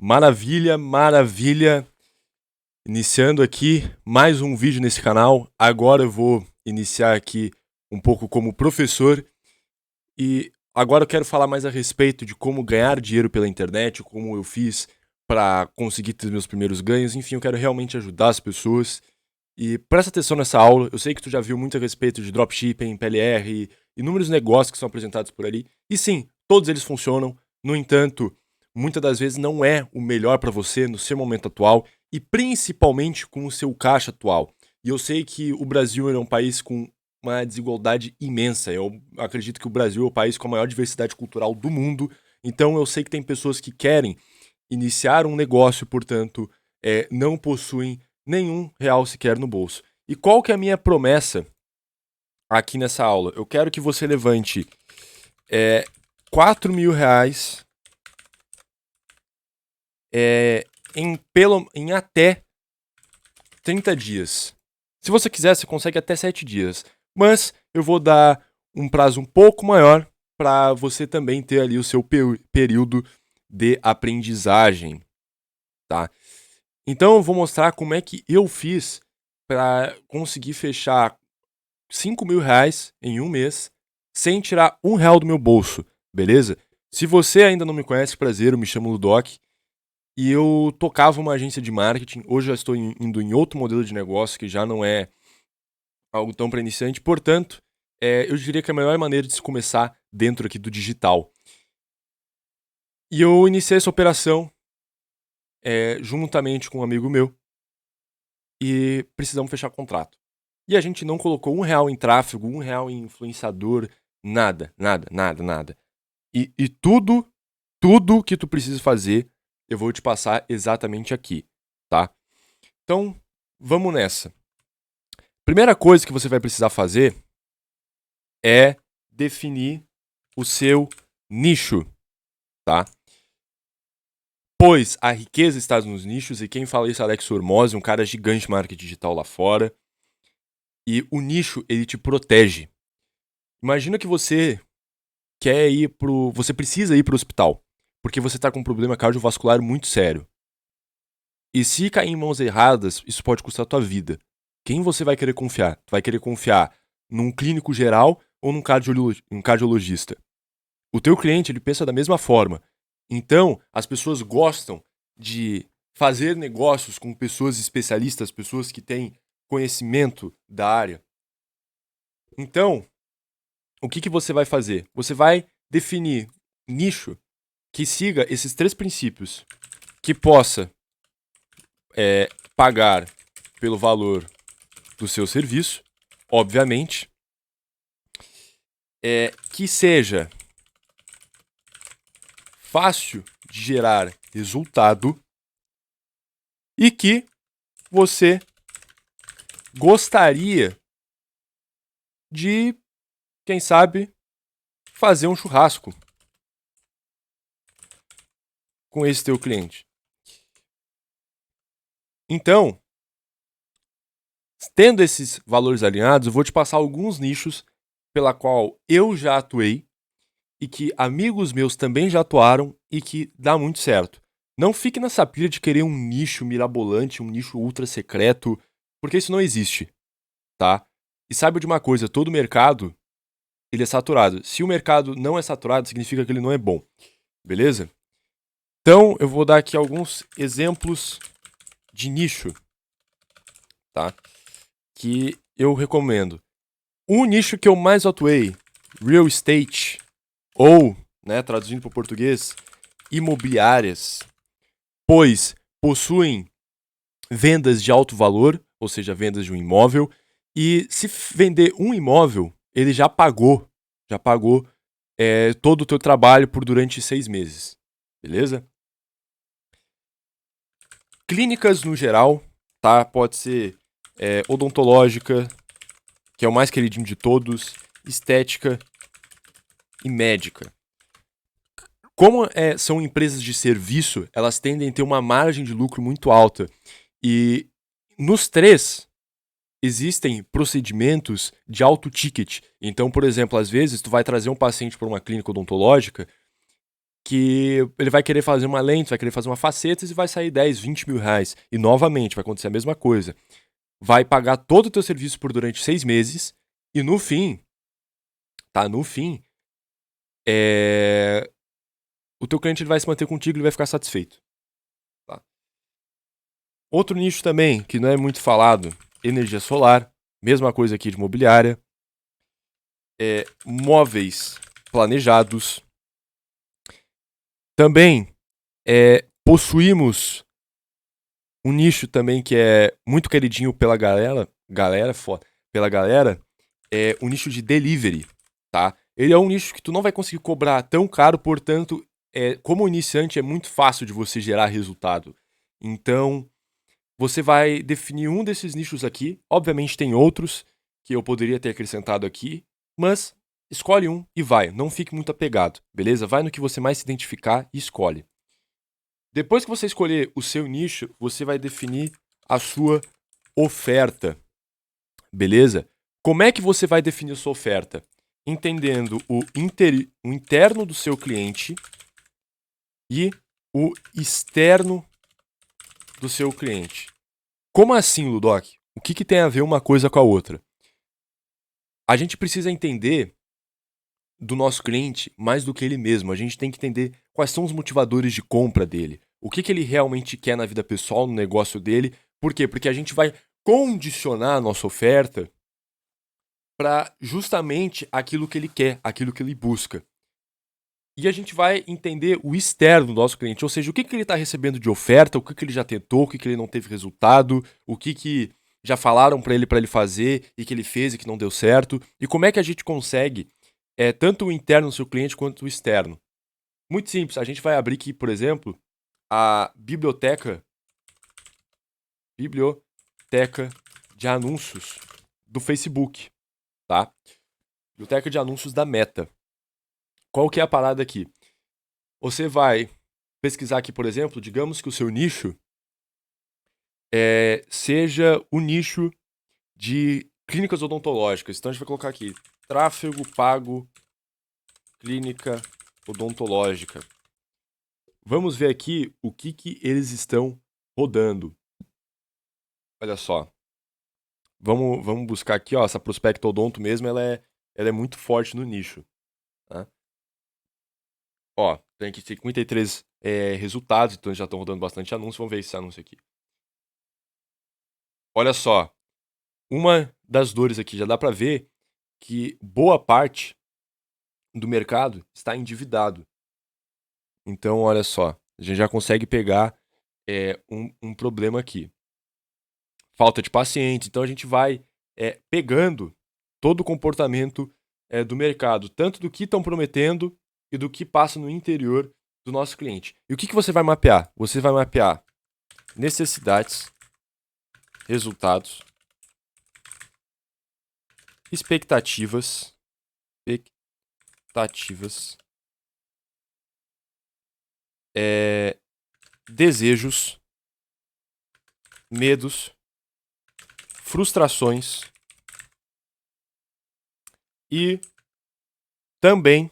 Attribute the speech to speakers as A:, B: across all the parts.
A: Maravilha, maravilha. Iniciando aqui mais um vídeo nesse canal. Agora eu vou iniciar aqui um pouco como professor. E agora eu quero falar mais a respeito de como ganhar dinheiro pela internet, como eu fiz para conseguir ter meus primeiros ganhos. Enfim, eu quero realmente ajudar as pessoas. E presta atenção nessa aula. Eu sei que tu já viu muito a respeito de dropshipping, PLR e inúmeros negócios que são apresentados por ali. E sim, todos eles funcionam. No entanto, muitas das vezes não é o melhor para você no seu momento atual e principalmente com o seu caixa atual. E eu sei que o Brasil é um país com uma desigualdade imensa. Eu acredito que o Brasil é o país com a maior diversidade cultural do mundo. Então eu sei que tem pessoas que querem iniciar um negócio, portanto, não possuem nenhum real sequer no bolso. E qual que é a minha promessa aqui nessa aula? Eu quero que você levante 4 mil reais em até 30 dias. Se você quiser, você consegue até 7 dias. Mas eu vou dar um prazo um pouco maior para você também ter ali o seu período de aprendizagem, tá? Então eu vou mostrar como é que eu fiz para conseguir fechar 5 mil reais em um mês sem tirar um real do meu bolso, beleza? Se você ainda não me conhece, prazer, eu me chamo Ludoc e eu tocava uma agência de marketing. Hoje já estou indo em outro modelo de negócio que já não é algo tão para iniciante. Portanto, eu diria que a melhor maneira de se começar dentro aqui do digital. E eu iniciei essa operação juntamente com um amigo meu e precisamos fechar contrato. E a gente não colocou um real em tráfego, um real em influenciador, nada, nada, nada, nada. E tudo que tu precisa fazer, eu vou te passar exatamente aqui, tá? Então, vamos nessa. Primeira coisa que você vai precisar fazer é definir o seu nicho, tá? Pois a riqueza está nos nichos, e quem fala isso é Alex Hormozzi, um cara gigante de marketing digital lá fora. E o nicho, ele te protege. Imagina que você você precisa ir pro hospital, porque você tá com um problema cardiovascular muito sério. E se cair em mãos erradas, isso pode custar a tua vida. Quem você vai querer confiar? Tu vai querer confiar num clínico geral ou num cardiologista? O teu cliente, ele pensa da mesma forma. Então, as pessoas gostam de fazer negócios com pessoas especialistas, pessoas que têm conhecimento da área. Então, o que você vai fazer? Você vai definir nicho que siga esses 3 princípios, que possa pagar pelo valor do seu serviço, obviamente, que seja fácil de gerar resultado e que você gostaria de, quem sabe, fazer um churrasco com esse teu cliente. Então, tendo esses valores alinhados, eu vou te passar alguns nichos pela qual eu já atuei e que amigos meus também já atuaram e que dá muito certo. Não fique nessa pilha de querer um nicho mirabolante, um nicho ultra secreto, porque isso não existe, tá? E saiba de uma coisa, todo mercado, ele é saturado. Se o mercado não é saturado, significa que ele não é bom, beleza? Então, eu vou dar aqui alguns exemplos de nicho, tá? Que eu recomendo. Um nicho que eu mais atuei, real estate, ou, né, traduzindo para o português, imobiliárias, pois possuem vendas de alto valor, ou seja, vendas de um imóvel, e se vender um imóvel, ele já pagou todo o teu trabalho por durante 6 meses, beleza? Clínicas no geral, tá? Pode ser odontológica, que é o mais queridinho de todos, estética e médica. Como são empresas de serviço, elas tendem a ter uma margem de lucro muito alta. E nos 3, existem procedimentos de alto ticket. Então, por exemplo, às vezes tu vai trazer um paciente para uma clínica odontológica que ele vai querer fazer uma lente, vai querer fazer uma faceta e vai sair 10, 20 mil reais. E novamente vai acontecer a mesma coisa. Vai pagar todo o teu serviço por durante 6 meses e no fim, tá? No fim, o teu cliente ele vai se manter contigo e ele vai ficar satisfeito. Tá? Outro nicho também, que não é muito falado, energia solar. Mesma coisa aqui de imobiliária. Móveis planejados. Também possuímos um nicho também que é muito queridinho pela galera, é o nicho de delivery, tá? Ele é um nicho que tu não vai conseguir cobrar tão caro, portanto, como iniciante é muito fácil de você gerar resultado. Então, você vai definir um desses nichos aqui. Obviamente tem outros que eu poderia ter acrescentado aqui, mas escolhe um e vai. Não fique muito apegado, beleza? Vai no que você mais se identificar e escolhe. Depois que você escolher o seu nicho, você vai definir a sua oferta, beleza? Como é que você vai definir a sua oferta? Entendendo o interno do seu cliente e o externo do seu cliente. Como assim, Ludoc? O que tem a ver uma coisa com a outra? A gente precisa entender do nosso cliente mais do que ele mesmo. A gente tem que entender quais são os motivadores de compra dele. O que ele realmente quer na vida pessoal, no negócio dele. Por quê? Porque a gente vai condicionar a nossa oferta para justamente aquilo que ele quer, aquilo que ele busca. E a gente vai entender o externo do nosso cliente, ou seja, o que ele está recebendo de oferta, o que ele já tentou, o que ele não teve resultado, o que já falaram para ele fazer e que ele fez e que não deu certo, e como é que a gente consegue tanto o interno do seu cliente quanto o externo. Muito simples, a gente vai abrir aqui, por exemplo, a biblioteca de anúncios do Facebook, tá? Biblioteca de anúncios da Meta. Qual que é a parada aqui? Você vai pesquisar aqui, por exemplo, digamos que o seu nicho seja o nicho de clínicas odontológicas. Então a gente vai colocar aqui, tráfego pago, clínica odontológica. Vamos ver aqui o que eles estão rodando. Olha só. Vamos buscar aqui, ó, essa Prospecto Odonto mesmo, ela é muito forte no nicho. Tá? Ó, tem aqui 53 resultados, então já estão rodando bastante anúncio. Vamos ver esse anúncio aqui. Olha só, uma das dores aqui, já dá para ver que boa parte do mercado está endividado. Então, olha só, a gente já consegue pegar um problema aqui. Falta de pacientes. Então, a gente vai pegando todo o comportamento do mercado, tanto do que estão prometendo e do que passa no interior do nosso cliente. E o que você vai mapear? Você vai mapear necessidades, resultados, expectativas, desejos, medos, frustrações e também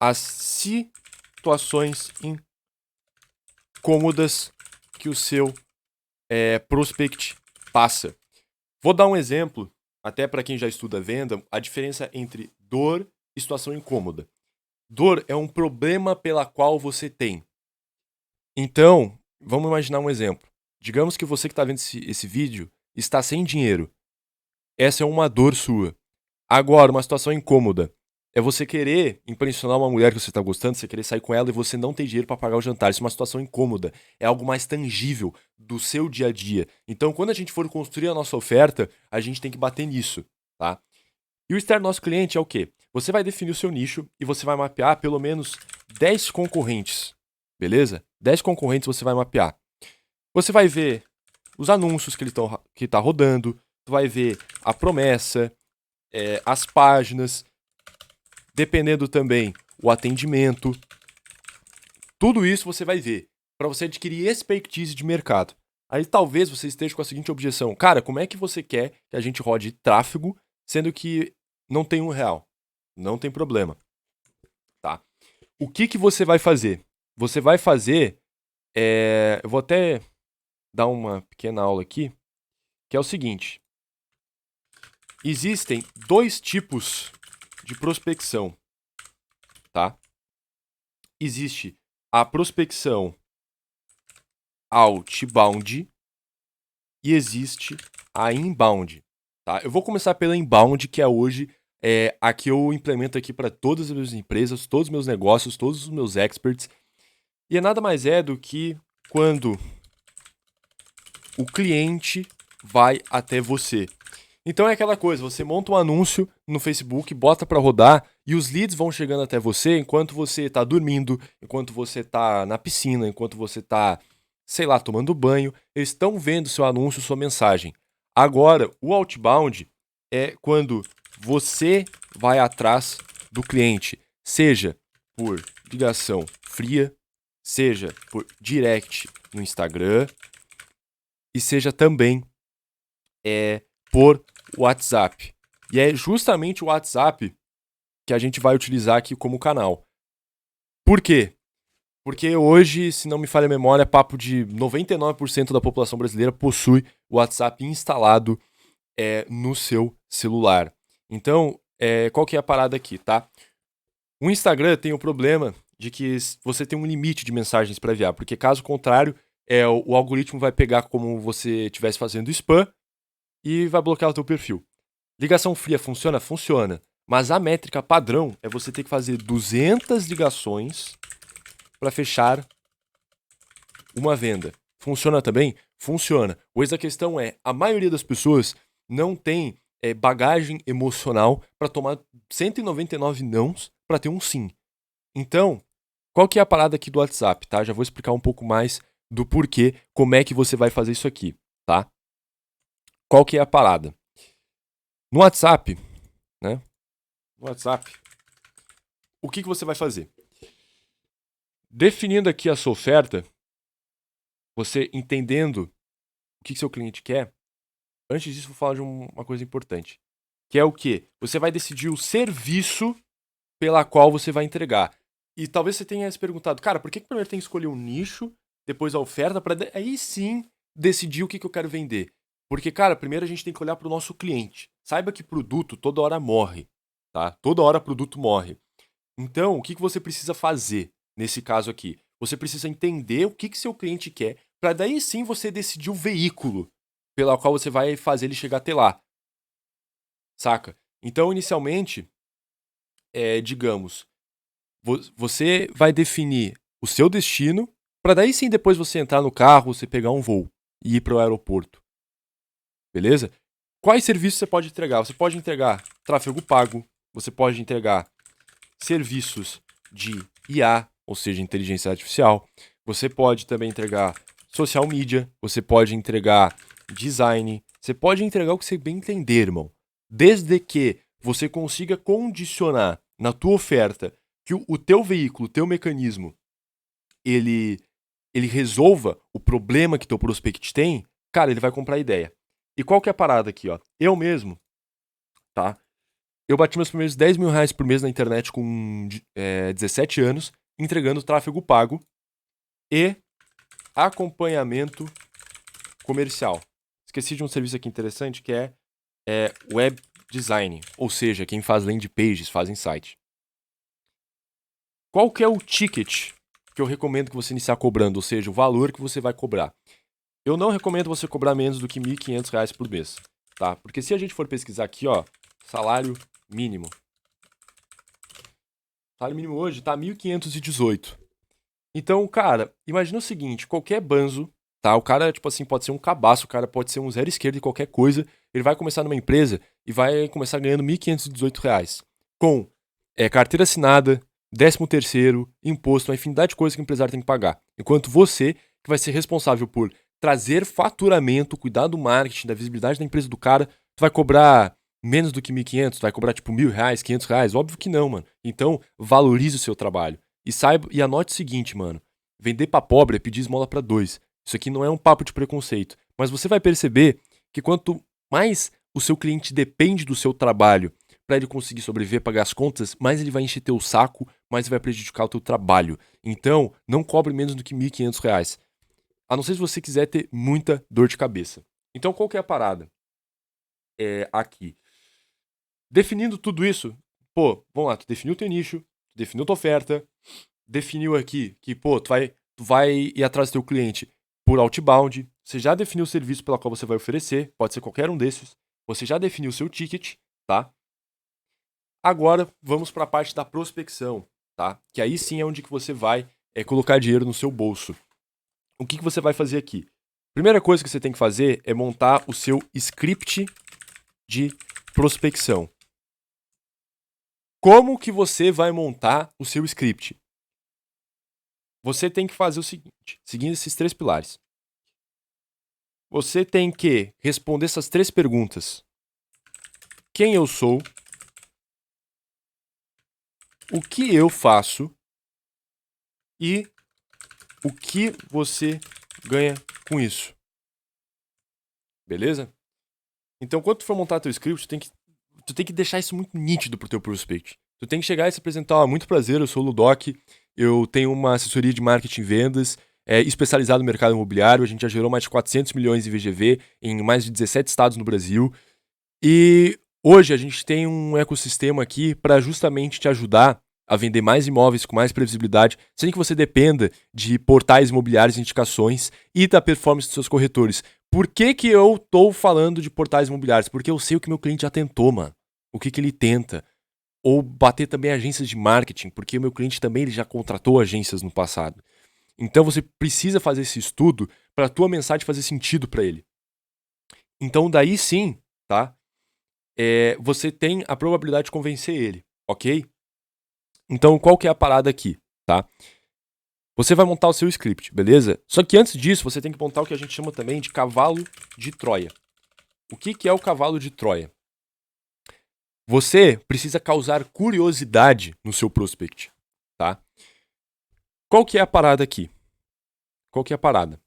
A: as situações incômodas que o seu prospect passa. Vou dar um exemplo, até para quem já estuda venda, a diferença entre dor e situação incômoda. Dor é um problema pela qual você tem. Então, vamos imaginar um exemplo. Digamos que você que está vendo esse vídeo está sem dinheiro. Essa é uma dor sua. Agora, uma situação incômoda é você querer impressionar uma mulher que você está gostando, você querer sair com ela e você não tem dinheiro para pagar o jantar. Isso é uma situação incômoda. É algo mais tangível do seu dia a dia. Então, quando a gente for construir a nossa oferta, a gente tem que bater nisso, tá? E o externo do nosso cliente é o quê? Você vai definir o seu nicho e você vai mapear pelo menos 10 concorrentes, beleza? 10 concorrentes você vai mapear. Você vai ver os anúncios que está rodando, tu vai ver a promessa, as páginas, dependendo também o atendimento. Tudo isso você vai ver para você adquirir expertise de mercado. Aí talvez você esteja com a seguinte objeção: cara, como é que você quer que a gente rode tráfego sendo que não tem R$1? Não tem problema, tá? O que você vai fazer? você vai fazer. Eu vou até dar uma pequena aula aqui, que é o seguinte: existem 2 tipos de prospecção, tá? Existe a prospecção outbound e existe a inbound, tá? Eu vou começar pela inbound, que é hoje a que eu implemento aqui para todas as minhas empresas, todos os meus negócios, todos os meus experts. E nada mais é do que quando o cliente vai até você. Então é aquela coisa, você monta um anúncio no Facebook, bota para rodar e os leads vão chegando até você enquanto você está dormindo, enquanto você está na piscina, enquanto você está, sei lá, tomando banho. Eles estão vendo seu anúncio, sua mensagem. Agora, o outbound é quando você vai atrás do cliente, seja por ligação fria, seja por direct no Instagram e seja também por WhatsApp. E é justamente o WhatsApp que a gente vai utilizar aqui como canal. Por quê? Porque hoje, se não me falha a memória, papo de 99% da população brasileira possui o WhatsApp instalado no seu celular. Então, qual que é a parada aqui, tá? O Instagram tem o problema de que você tem um limite de mensagens para enviar, porque caso contrário, o algoritmo vai pegar como você estivesse fazendo spam e vai bloquear o teu perfil. Ligação fria funciona? Funciona. Mas a métrica padrão é você ter que fazer 200 ligações para fechar uma venda. Funciona também? Funciona. Pois a questão é, a maioria das pessoas não tem bagagem emocional para tomar 199 nãos para ter um sim. Então, qual que é a parada aqui do WhatsApp, tá? Já vou explicar um pouco mais do porquê, como é que você vai fazer isso aqui, tá? Qual que é a parada? No WhatsApp, né? No WhatsApp, o que você vai fazer? Definindo aqui a sua oferta, você entendendo o que seu cliente quer, antes disso vou falar de uma coisa importante, que é o quê? Você vai decidir o serviço pela qual você vai entregar. E talvez você tenha se perguntado, cara, por que primeiro tem que escolher um nicho, depois a oferta, para aí sim decidir o que eu quero vender? Porque, cara, primeiro a gente tem que olhar para o nosso cliente. Saiba que produto toda hora morre, tá? Toda hora produto morre. Então, o que você precisa fazer nesse caso aqui? Você precisa entender o que seu cliente quer, para daí sim você decidir o veículo pela qual você vai fazer ele chegar até lá. Saca? Então, inicialmente, digamos, você vai definir o seu destino, para daí sim depois você entrar no carro, você pegar um voo e ir para o aeroporto. Beleza? Quais serviços você pode entregar? Você pode entregar tráfego pago, você pode entregar serviços de IA, ou seja, inteligência artificial. Você pode também entregar social media, você pode entregar design, você pode entregar o que você bem entender, irmão. Desde que você consiga condicionar na tua oferta que o teu veículo, o teu mecanismo, ele resolva o problema que teu prospect tem, cara, ele vai comprar a ideia. E qual que é a parada aqui, ó? Eu mesmo, tá? Eu bati meus primeiros 10 mil reais por mês na internet com 17 anos, entregando tráfego pago e acompanhamento comercial. Esqueci de um serviço aqui interessante que é web design, ou seja, quem faz landing pages, faz site. Qual que é o ticket que eu recomendo que você iniciar cobrando, ou seja, o valor que você vai cobrar? Eu não recomendo você cobrar menos do que R$ 1.500 por mês, tá? Porque se a gente for pesquisar aqui, ó, salário mínimo. Salário mínimo hoje tá 1.518. Então, cara, imagina o seguinte, qualquer banzo, tá? O cara, tipo assim, pode ser um cabaço, o cara pode ser um zero esquerdo em qualquer coisa, ele vai começar numa empresa e vai começar ganhando R$ 1.518. Com carteira assinada, 13º, imposto, uma infinidade de coisas que o empresário tem que pagar. Enquanto você, que vai ser responsável por trazer faturamento, cuidar do marketing, da visibilidade da empresa do cara, tu vai cobrar menos do que 1.500, tu vai cobrar tipo R$ 1.000, R$ 500, óbvio que não, mano. Então, valorize o seu trabalho. E saiba, e anote o seguinte, mano, vender pra pobre é pedir esmola pra dois. Isso aqui não é um papo de preconceito, mas você vai perceber que quanto mais o seu cliente depende do seu trabalho para ele conseguir sobreviver, pagar as contas, mais ele vai encher teu saco, mais vai prejudicar o teu trabalho. Então, não cobre menos do que R$ 1.500. A não ser se você quiser ter muita dor de cabeça. Então, qual que é a parada? Aqui. Definindo tudo isso, pô, vamos lá, tu definiu teu nicho, tu definiu tua oferta, definiu aqui que, pô, tu vai ir atrás do teu cliente por outbound, você já definiu o serviço pela qual você vai oferecer, pode ser qualquer um desses, você já definiu o seu ticket, tá? Agora, vamos para a parte da prospecção, tá? Que aí sim é onde que você vai colocar dinheiro no seu bolso. O que você vai fazer aqui? Primeira coisa que você tem que fazer é montar o seu script de prospecção. Como que você vai montar o seu script? Você tem que fazer o seguinte, seguindo esses 3 pilares. Você tem que responder essas 3 perguntas. Quem eu sou? O que eu faço? E o que você ganha com isso? Beleza? Então, quando tu for montar teu script, tu tem que deixar isso muito nítido pro teu prospect. Tu tem que chegar e se apresentar, muito prazer, eu sou o Ludoc, eu tenho uma assessoria de marketing e vendas, especializado no mercado imobiliário, a gente já gerou mais de 400 milhões em VGV em mais de 17 estados no Brasil. E hoje a gente tem um ecossistema aqui para justamente te ajudar a vender mais imóveis com mais previsibilidade, sem que você dependa de portais imobiliários e indicações e da performance dos seus corretores. Por que que eu tô falando de portais imobiliários? Porque eu sei o que meu cliente já tentou, mano. O que que ele tenta. Ou bater também agências de marketing, porque o meu cliente também ele já contratou agências no passado. Então você precisa fazer esse estudo para a tua mensagem fazer sentido para ele. Então daí sim, tá? Você tem a probabilidade de convencer ele, ok? Então qual que é a parada aqui, tá? Você vai montar o seu script, beleza? Só que antes disso, você tem que montar o que a gente chama também de cavalo de Troia. O que que é o cavalo de Troia? Você precisa causar curiosidade no seu prospect, tá? Qual que é a parada aqui? Qual que é a parada?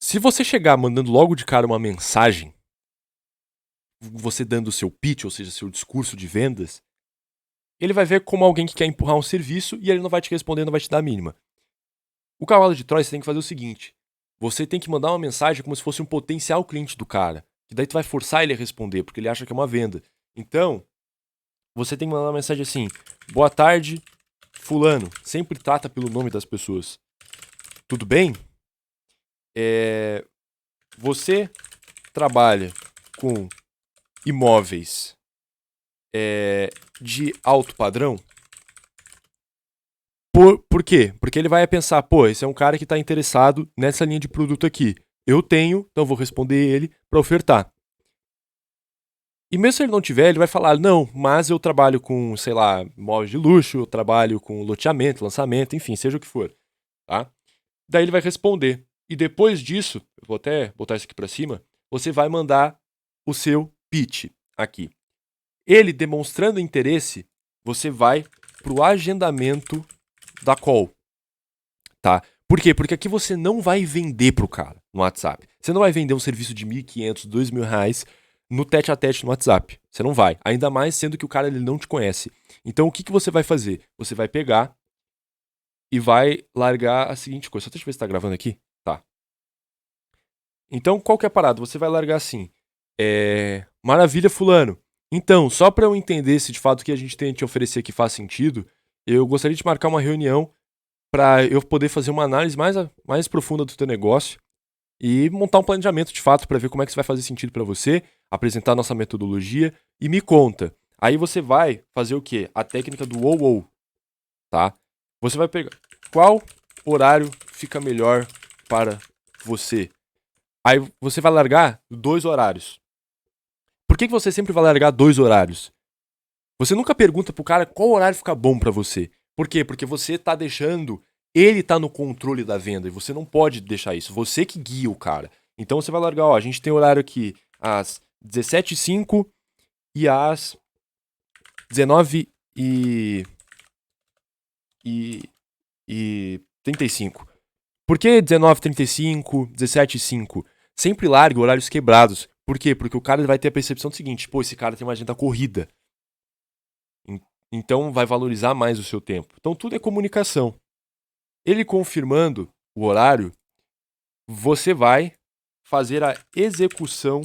A: Se você chegar mandando logo de cara uma mensagem, você dando o seu pitch, ou seja, seu discurso de vendas, ele vai ver como alguém que quer empurrar um serviço e ele não vai te responder, não vai te dar a mínima. O cavalo de Troia, você tem que fazer o seguinte: você tem que mandar uma mensagem como se fosse um potencial cliente do cara, que daí tu vai forçar ele a responder, porque ele acha que é uma venda. Então, você tem que mandar uma mensagem assim: boa tarde, fulano. Sempre trata pelo nome das pessoas. Tudo bem? Você trabalha com imóveis de alto padrão? Por quê? Porque ele vai pensar, pô, esse é um cara que está interessado nessa linha de produto aqui. Eu tenho, então vou responder ele para ofertar. E mesmo se ele não tiver, ele vai falar, não, mas eu trabalho com, sei lá, imóveis de luxo, eu trabalho com loteamento, lançamento, enfim, seja o que for, tá? Daí ele vai responder. E depois disso, eu vou até botar isso aqui para cima, você vai mandar o seu pitch aqui. Ele demonstrando interesse, você vai pro agendamento da call, tá? Por quê? Porque aqui você não vai vender pro cara no WhatsApp. Você não vai vender um serviço de R$ 1.500, R$ 2.000 no tete-a-tete no WhatsApp. Você não vai. Ainda mais sendo que o cara ele não te conhece. Então o que você vai fazer? Você vai pegar e vai largar a seguinte coisa. Só deixa eu ver se tá gravando aqui. Tá. Então qual que é a parada? Você vai largar assim. Maravilha, fulano. Então, só para eu entender se de fato o que a gente tem a te oferecer aqui faz sentido, eu gostaria de marcar uma reunião para eu poder fazer uma análise mais profunda do teu negócio e montar um planejamento de fato para ver como é que isso vai fazer sentido para você, apresentar nossa metodologia e me conta. Aí você vai fazer o quê? A técnica do ou, tá? Você vai pegar qual horário fica melhor para você. Aí você vai largar 2 horários. Por que você sempre vai largar 2 horários? Você nunca pergunta pro cara qual horário fica bom pra você. Por quê? Porque você tá deixando ele tá no controle da venda e você não pode deixar isso. Você que guia o cara. Então você vai largar, ó, a gente tem horário aqui às 17h05 e às 19h35. Por que 19h35, 17h05? Sempre largue horários quebrados, Por quê? Porque o cara vai ter a percepção do seguinte, pô, esse cara tem uma agenda corrida. Então vai valorizar mais o seu tempo. Então tudo é comunicação. Ele confirmando o horário, você vai fazer a execução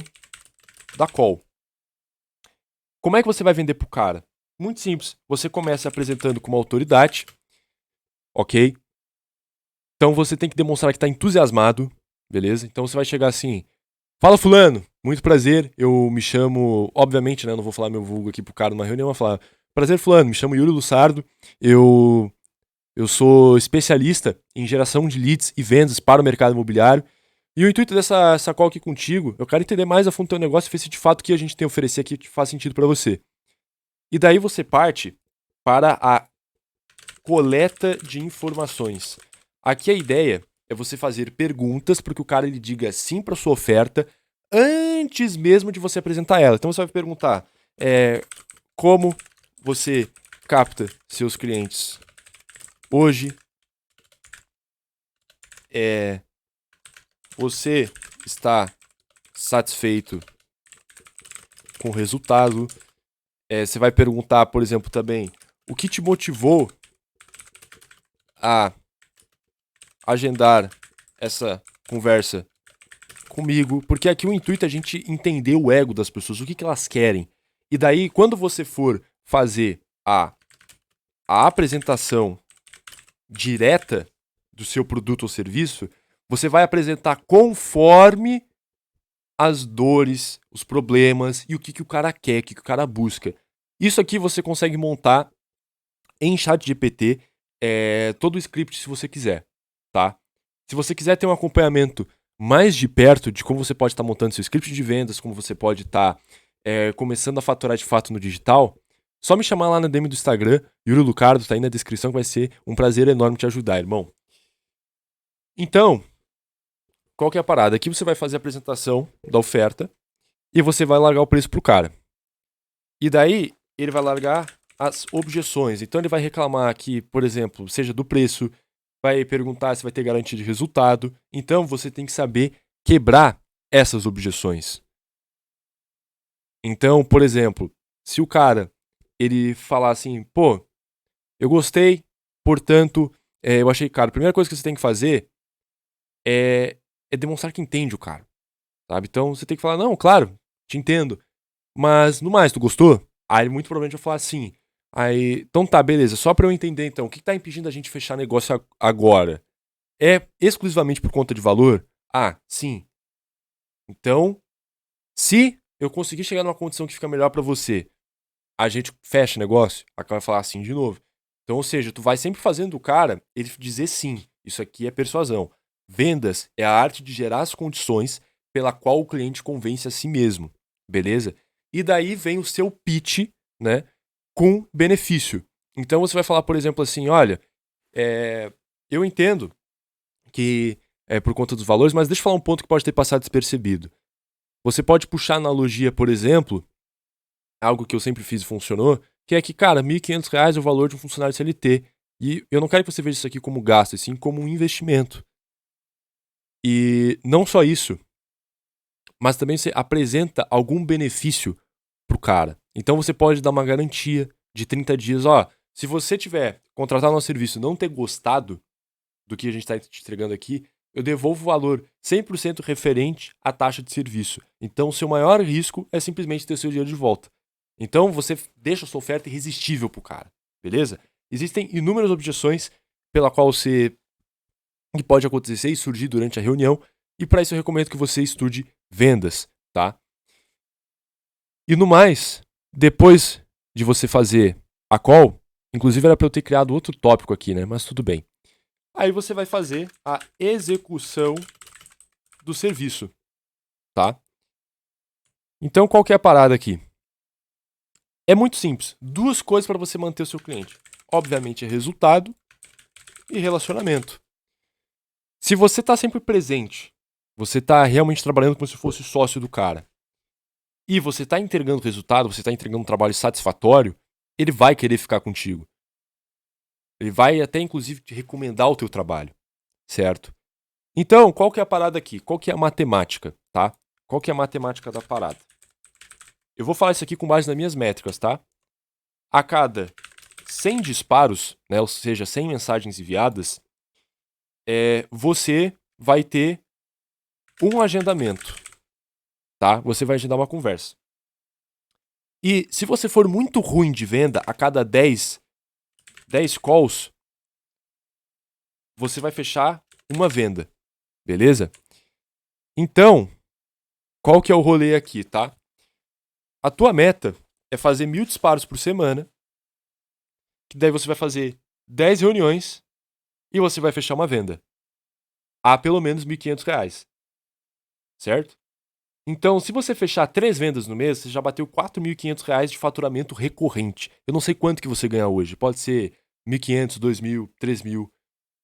A: da call. Como é que você vai vender pro cara? Muito simples. Você começa apresentando como autoridade, ok? Então você tem que demonstrar que está entusiasmado, beleza? Então você vai chegar assim, fala fulano, muito prazer, eu me chamo, obviamente, né, não vou falar meu vulgo aqui pro cara numa reunião, vou falar, prazer fulano, me chamo Yuri Lussardo, eu sou especialista em geração de leads e vendas para o mercado imobiliário. E o intuito dessa call aqui contigo, eu quero entender mais a fundo do teu negócio e ver se de fato o que a gente tem a oferecer aqui faz sentido para você. E daí você parte para a coleta de informações. Aqui a ideia é você fazer perguntas para que o cara ele diga sim para sua oferta antes mesmo de você apresentar ela. Então você vai perguntar como você capta seus clientes hoje, você está satisfeito com o resultado? Você vai perguntar, por exemplo, também, o que te motivou a agendar essa conversa comigo? Porque aqui o intuito é a gente entender o ego das pessoas, o que elas querem. E daí, quando você for fazer a apresentação direta do seu produto ou serviço, você vai apresentar conforme as dores, os problemas e o que o cara quer, o que o cara busca. Isso aqui você consegue montar em ChatGPT, todo o script se você quiser, tá? Se você quiser ter um acompanhamento mais de perto de como você pode estar montando seu script de vendas, como você pode estar começando a faturar de fato no digital, só me chamar lá na DM do Instagram, Yuri Lucardo, tá aí na descrição, que vai ser um prazer enorme te ajudar, irmão. Então, qual que é a parada? Aqui você vai fazer a apresentação da oferta e você vai largar o preço pro cara. E daí, ele vai largar as objeções. Então, ele vai reclamar que, por exemplo, seja do preço, vai perguntar se vai ter garantia de resultado. Então, você tem que saber quebrar essas objeções. Então, por exemplo, se o cara ele falar assim, pô, eu gostei, portanto, eu achei caro. A primeira coisa que você tem que fazer é demonstrar que entende o cara, sabe? Então, você tem que falar, não, claro, te entendo. Mas, no mais, tu gostou? Aí ele muito provavelmente vai falar assim. Aí, então tá, beleza. Só pra eu entender, então, o que tá impedindo a gente fechar negócio agora? É exclusivamente por conta de valor? Ah, sim. Então, se eu conseguir chegar numa condição que fica melhor pra você, a gente fecha negócio? A cara vai falar assim de novo. Então, ou seja, tu vai sempre fazendo o cara ele dizer sim. Isso aqui é persuasão. Vendas é a arte de gerar as condições pela qual o cliente convence a si mesmo. Beleza? E daí vem o seu pitch, né, com benefício. Então você vai falar, por exemplo, assim, olha, eu entendo que é por conta dos valores, mas deixa eu falar um ponto que pode ter passado despercebido. Você pode puxar analogia, por exemplo, algo que eu sempre fiz e funcionou, que é que, cara, R$ 1.500 é o valor de um funcionário CLT. E eu não quero que você veja isso aqui como gasto, e sim como um investimento. E não só isso, mas também você apresenta algum benefício pro cara. Então você pode dar uma garantia de 30 dias, ó, se você tiver contratado nosso serviço e não ter gostado do que a gente está te entregando aqui, eu devolvo o valor 100% referente à taxa de serviço. Então o seu maior risco é simplesmente ter seu dinheiro de volta. Então você deixa a sua oferta irresistível pro cara, beleza? Existem inúmeras objeções pela qual que pode acontecer e surgir durante a reunião, e para isso eu recomendo que você estude vendas, tá? E no mais, depois de você fazer a call, inclusive era para eu ter criado outro tópico aqui, né? Mas tudo bem. Aí você vai fazer a execução do serviço, tá? Então qual que é a parada aqui? É muito simples. Duas coisas para você manter o seu cliente. Obviamente é resultado e relacionamento. Se você está sempre presente, você está realmente trabalhando como se fosse sócio do cara, e você está entregando resultado, você está entregando um trabalho satisfatório, ele vai querer ficar contigo. Ele vai até, inclusive, te recomendar o teu trabalho, certo? Então, qual que é a parada aqui? Qual que é a matemática, tá? qual que é a matemática da parada? Eu vou falar isso aqui com base nas minhas métricas, tá? A cada 100 disparos, né, ou seja, 100 mensagens enviadas, você vai ter um agendamento, tá? Você vai agendar uma conversa. E se você for muito ruim de venda, a cada 10 calls, você vai fechar uma venda, beleza? Então, qual que é o rolê aqui, tá? A tua meta é fazer 1.000 disparos por semana, que daí você vai fazer 10 reuniões e você vai fechar uma venda a pelo menos R$1.500, certo? Então, se você fechar 3 vendas no mês, você já bateu R$4.500 de faturamento recorrente. Eu não sei quanto que você ganha hoje. Pode ser 1.500, 2.000, 3.000.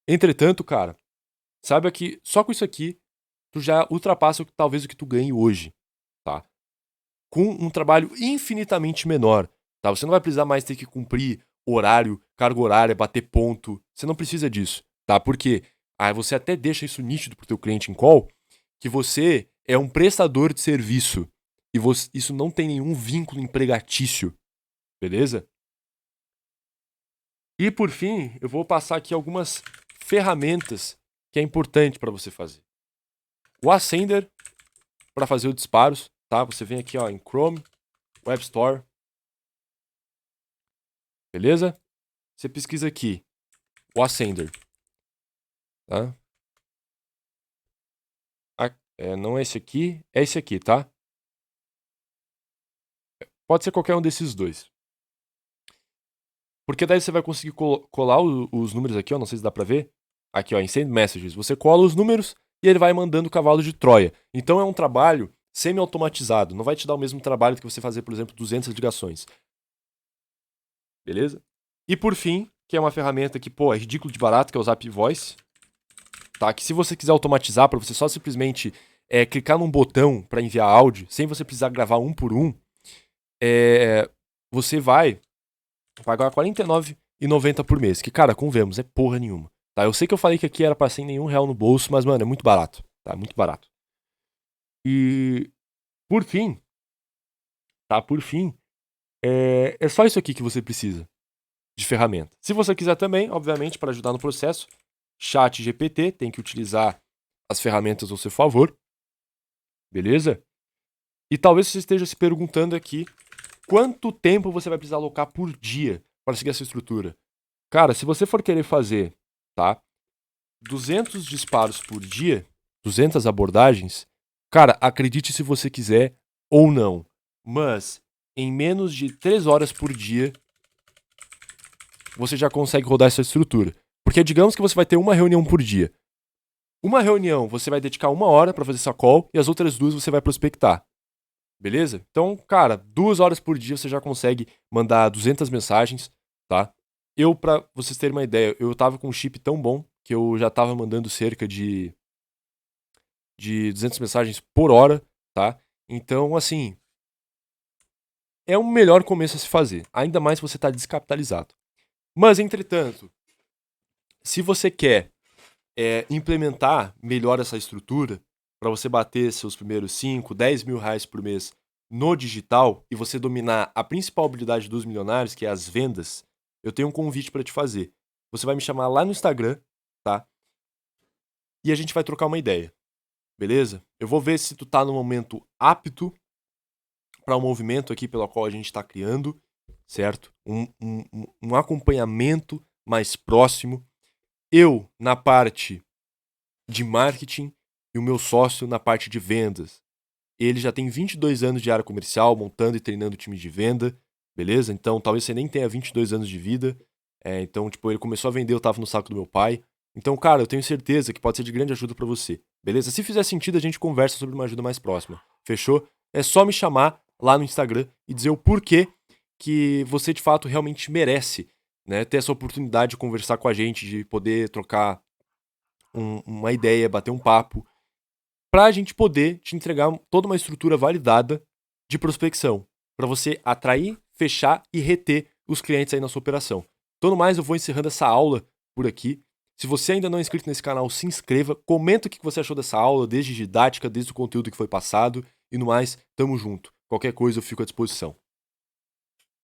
A: Entretanto, cara, saiba que só com isso aqui, tu já ultrapassa talvez o que tu ganhe hoje, tá? Com um trabalho infinitamente menor, tá? Você não vai precisar mais ter que cumprir horário, carga horária, bater ponto. Você não precisa disso, tá? Porque você até deixa isso nítido pro teu cliente em call, que você é um prestador de serviço e isso não tem nenhum vínculo empregatício, beleza? E por fim, eu vou passar aqui algumas ferramentas que é importante para você fazer. O Ascender para fazer os disparos, tá? Você vem aqui, ó, em Chrome, Web Store, beleza? Você pesquisa aqui o Ascender, tá? Não é esse aqui, é esse aqui, tá? Pode ser qualquer um desses dois. Porque daí você vai conseguir colar os números aqui, ó, não sei se dá pra ver. Aqui, ó, em Send Messages. Você cola os números e ele vai mandando o cavalo de Troia. Então é um trabalho semi-automatizado. Não vai te dar o mesmo trabalho que você fazer, por exemplo, 200 ligações. Beleza? E por fim, que é uma ferramenta que, pô, é ridículo de barato, que é o Zap Voice. Tá? Que se você quiser automatizar, para você só simplesmente clicar num botão para enviar áudio, sem você precisar gravar um por um, você vai pagar R$49,90 por mês. Que, cara, convenhamos, é porra nenhuma. Tá? Eu sei que eu falei que aqui era pra sem nenhum real no bolso, mas, mano, é muito barato. Tá? Muito barato. E, por fim, tá? Por fim, é só isso aqui que você precisa de ferramenta. Se você quiser também, obviamente, para ajudar no processo, ChatGPT, tem que utilizar as ferramentas ao seu favor. Beleza? E talvez você esteja se perguntando aqui quanto tempo você vai precisar alocar por dia para seguir essa estrutura. Cara, se você for querer fazer, tá, 200 disparos por dia, 200 abordagens, cara, acredite se você quiser ou não, mas em menos de 3 horas por dia, você já consegue rodar essa estrutura. Porque digamos que você vai ter uma reunião por dia. Uma reunião você vai dedicar 1 hora para fazer essa call e as outras 2 você vai prospectar. Beleza? Então, cara, 2 horas por dia você já consegue mandar 200 mensagens, tá? Pra vocês terem uma ideia, eu tava com um chip tão bom que eu já tava mandando cerca de 200 mensagens por hora, tá? Então, assim, é o melhor começo a se fazer, ainda mais se você tá descapitalizado. Mas, entretanto, se você quer implementar melhor essa estrutura, para você bater seus primeiros 5, 10 mil reais por mês no digital e você dominar a principal habilidade dos milionários, que é as vendas, eu tenho um convite para te fazer. Você vai me chamar lá no Instagram, tá? E a gente vai trocar uma ideia, beleza? Eu vou ver se tu tá no momento apto para um movimento aqui pelo qual a gente está criando, certo? Um acompanhamento mais próximo. Eu na parte de marketing e o meu sócio na parte de vendas. Ele já tem 22 anos de área comercial, montando e treinando time de venda, beleza? Então, talvez você nem tenha 22 anos de vida. Então, tipo, ele começou a vender, eu tava no saco do meu pai. Então, cara, eu tenho certeza que pode ser de grande ajuda pra você, beleza? Se fizer sentido, a gente conversa sobre uma ajuda mais próxima, fechou? É só me chamar lá no Instagram e dizer o porquê que você, de fato, realmente merece, né? Ter essa oportunidade de conversar com a gente, de poder trocar uma ideia, bater um papo, pra gente poder te entregar toda uma estrutura validada de prospecção, pra você atrair, fechar e reter os clientes aí na sua operação. Então, no mais, eu vou encerrando essa aula por aqui. Se você ainda não é inscrito nesse canal, se inscreva, comenta o que você achou dessa aula, desde didática, desde o conteúdo que foi passado, e no mais, tamo junto. Qualquer coisa eu fico à disposição.